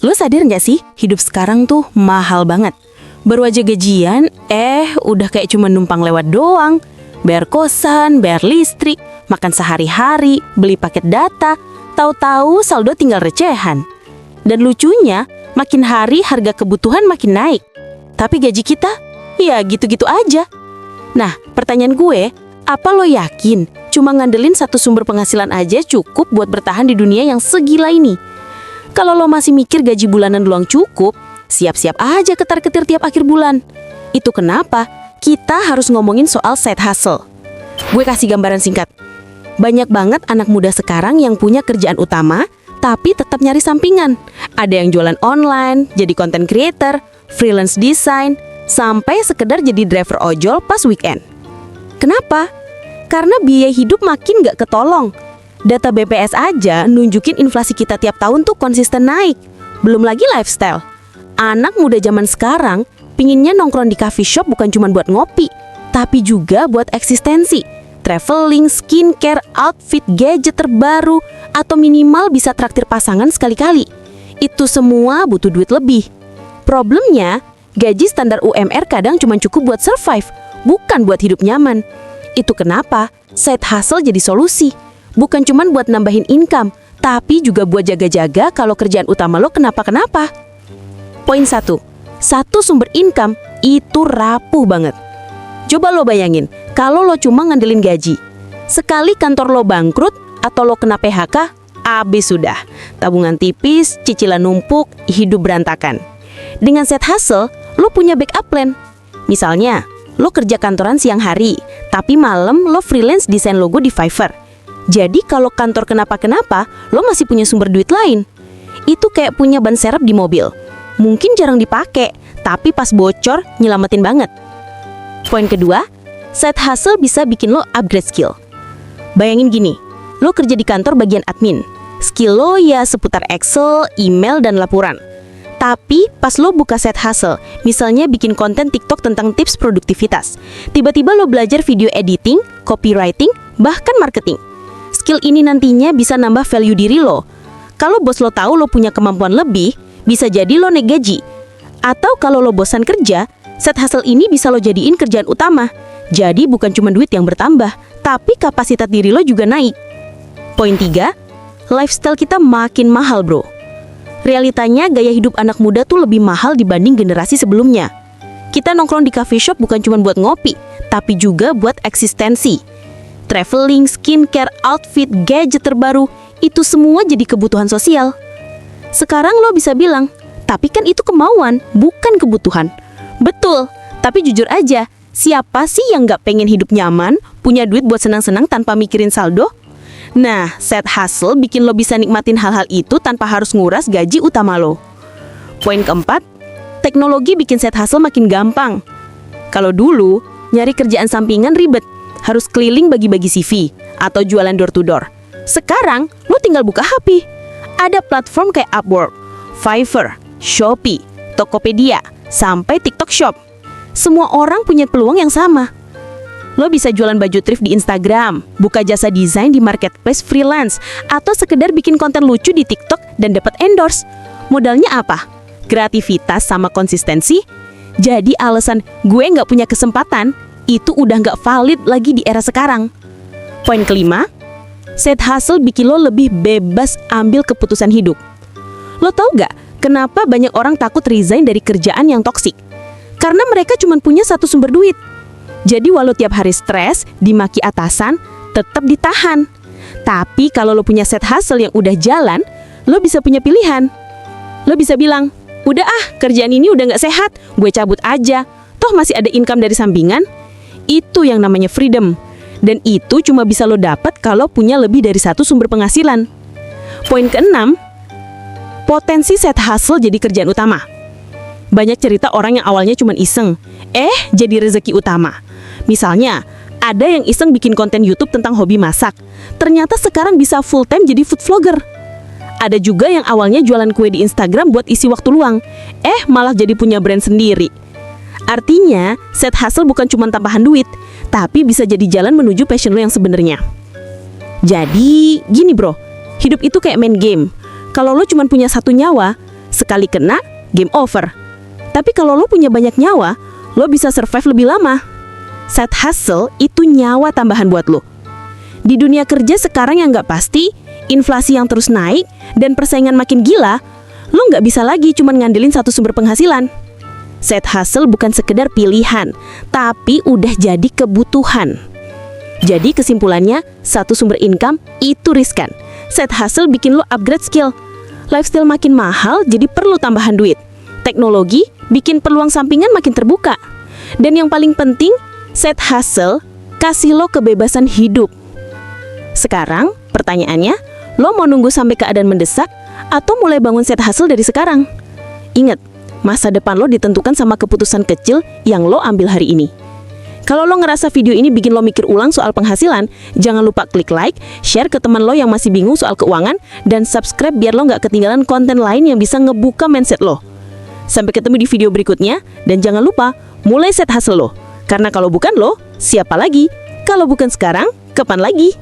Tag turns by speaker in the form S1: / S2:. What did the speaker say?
S1: Lo sadar nggak sih, hidup sekarang tuh mahal banget. Baru aja gajian, udah kayak cuma numpang lewat doang. Bayar kosan, bayar listrik, makan sehari-hari, beli paket data, tahu-tahu saldo tinggal recehan. Dan lucunya, makin hari harga kebutuhan makin naik. Tapi gaji kita, ya gitu-gitu aja. Nah, pertanyaan gue, apa lo yakin cuma ngandelin satu sumber penghasilan aja cukup buat bertahan di dunia yang segila ini? Kalau lo masih mikir gaji bulanan doang cukup, siap-siap aja ketar-ketir tiap akhir bulan. Itu kenapa kita harus ngomongin soal side hustle. Gue kasih gambaran singkat. Banyak banget anak muda sekarang yang punya kerjaan utama, tapi tetap nyari sampingan. Ada yang jualan online, jadi content creator, freelance design, sampai sekedar jadi driver ojol pas weekend. Kenapa? Karena biaya hidup makin gak ketolong. Data BPS aja nunjukin inflasi kita tiap tahun tuh konsisten naik. Belum lagi lifestyle. Anak muda zaman sekarang pinginnya nongkrong di coffee shop bukan cuma buat ngopi, tapi juga buat eksistensi. Traveling, skincare, outfit, gadget terbaru, atau minimal bisa traktir pasangan sekali-kali. Itu semua butuh duit lebih. Problemnya, gaji standar UMR kadang cuma cukup buat survive, bukan buat hidup nyaman. Itu kenapa side hustle jadi solusi. Bukan cuma buat nambahin income, tapi juga buat jaga-jaga kalau kerjaan utama lo kenapa-kenapa. Poin 1. Satu sumber income itu rapuh banget. Coba lo bayangin, kalau lo cuma ngandelin gaji. Sekali kantor lo bangkrut atau lo kena PHK, abis sudah. Tabungan tipis, cicilan numpuk, hidup berantakan. Dengan side hustle, lo punya backup plan. Misalnya, lo kerja kantoran siang hari, tapi malam lo freelance desain logo di Fiverr. Jadi kalau kantor kenapa-kenapa, lo masih punya sumber duit lain. Itu kayak punya ban serep di mobil. Mungkin jarang dipakai, tapi pas bocor, nyelamatin banget. Poin kedua, side hustle bisa bikin lo upgrade skill. Bayangin gini, lo kerja di kantor bagian admin. Skill lo ya seputar Excel, email, dan laporan. Tapi pas lo buka side hustle, misalnya bikin konten TikTok tentang tips produktivitas, tiba-tiba lo belajar video editing, copywriting, bahkan marketing. Skill ini nantinya bisa nambah value diri lo. Kalau bos lo tahu lo punya kemampuan lebih, bisa jadi lo naik gaji. Atau kalau lo bosan kerja, side hustle ini bisa lo jadiin kerjaan utama. Jadi bukan cuma duit yang bertambah, tapi kapasitas diri lo juga naik. Poin 3, lifestyle kita makin mahal bro. Realitanya gaya hidup anak muda tuh lebih mahal dibanding generasi sebelumnya. Kita nongkrong di coffee shop bukan cuma buat ngopi, tapi juga buat eksistensi. Traveling, skincare, outfit, gadget terbaru, itu semua jadi kebutuhan sosial. Sekarang lo bisa bilang, tapi kan itu kemauan, bukan kebutuhan. Betul, tapi jujur aja, siapa sih yang gak pengen hidup nyaman, punya duit buat senang-senang tanpa mikirin saldo? Nah, side hustle bikin lo bisa nikmatin hal-hal itu tanpa harus nguras gaji utama lo. Poin keempat, teknologi bikin side hustle makin gampang. Kalau dulu, nyari kerjaan sampingan ribet, harus keliling bagi-bagi CV atau jualan door to door. Sekarang, lo tinggal buka HP. Ada platform kayak Upwork, Fiverr, Shopee, Tokopedia, sampai TikTok Shop. Semua orang punya peluang yang sama. Lo bisa jualan baju thrift di Instagram, buka jasa desain di marketplace freelance, atau sekedar bikin konten lucu di TikTok dan dapat endorse. Modalnya apa? Kreativitas sama konsistensi. Jadi alasan gue nggak punya kesempatan, itu udah nggak valid lagi di era sekarang. Poin kelima, side hustle bikin lo lebih bebas ambil keputusan hidup. Lo tau gak kenapa banyak orang takut resign dari kerjaan yang toksik? Karena mereka cuma punya satu sumber duit. Jadi walau tiap hari stres, dimaki atasan, tetap ditahan. Tapi kalau lo punya side hustle yang udah jalan, lo bisa punya pilihan. Lo bisa bilang, udah kerjaan ini udah gak sehat, gue cabut aja. Toh masih ada income dari sampingan. Itu yang namanya freedom. Dan itu cuma bisa lo dapat kalau punya lebih dari satu sumber penghasilan. Poin keenam, potensi side hustle jadi kerjaan utama. Banyak cerita orang yang awalnya cuma iseng, jadi rezeki utama. Misalnya, ada yang iseng bikin konten YouTube tentang hobi masak. Ternyata sekarang bisa full time jadi food vlogger. Ada juga yang awalnya jualan kue di Instagram buat isi waktu luang. Malah jadi punya brand sendiri. Artinya, side hustle bukan cuma tambahan duit, tapi bisa jadi jalan menuju passion lo yang sebenarnya. Jadi, gini bro, hidup itu kayak main game. Kalau lo cuma punya satu nyawa, sekali kena, game over. Tapi kalau lo punya banyak nyawa, lo bisa survive lebih lama. Side hustle itu nyawa tambahan buat lo. Di dunia kerja sekarang yang nggak pasti, inflasi yang terus naik, dan persaingan makin gila, lo nggak bisa lagi cuma ngandelin satu sumber penghasilan. Side hustle bukan sekedar pilihan, tapi udah jadi kebutuhan. Jadi kesimpulannya, satu sumber income itu riskan. Side hustle bikin lo upgrade skill. Lifestyle makin mahal, jadi perlu tambahan duit. Teknologi bikin peluang sampingan makin terbuka. Dan yang paling penting, side hustle kasih lo kebebasan hidup. Sekarang, pertanyaannya, lo mau nunggu sampai keadaan mendesak atau mulai bangun side hustle dari sekarang? Ingat, masa depan lo ditentukan sama keputusan kecil yang lo ambil hari ini. Kalau lo ngerasa video ini bikin lo mikir ulang soal penghasilan, jangan lupa klik like, share ke teman lo yang masih bingung soal keuangan, dan subscribe biar lo nggak ketinggalan konten lain yang bisa ngebuka mindset lo. Sampai ketemu di video berikutnya, dan jangan lupa mulai side hustle lo. Karena kalau bukan lo, siapa lagi? Kalau bukan sekarang, kapan lagi?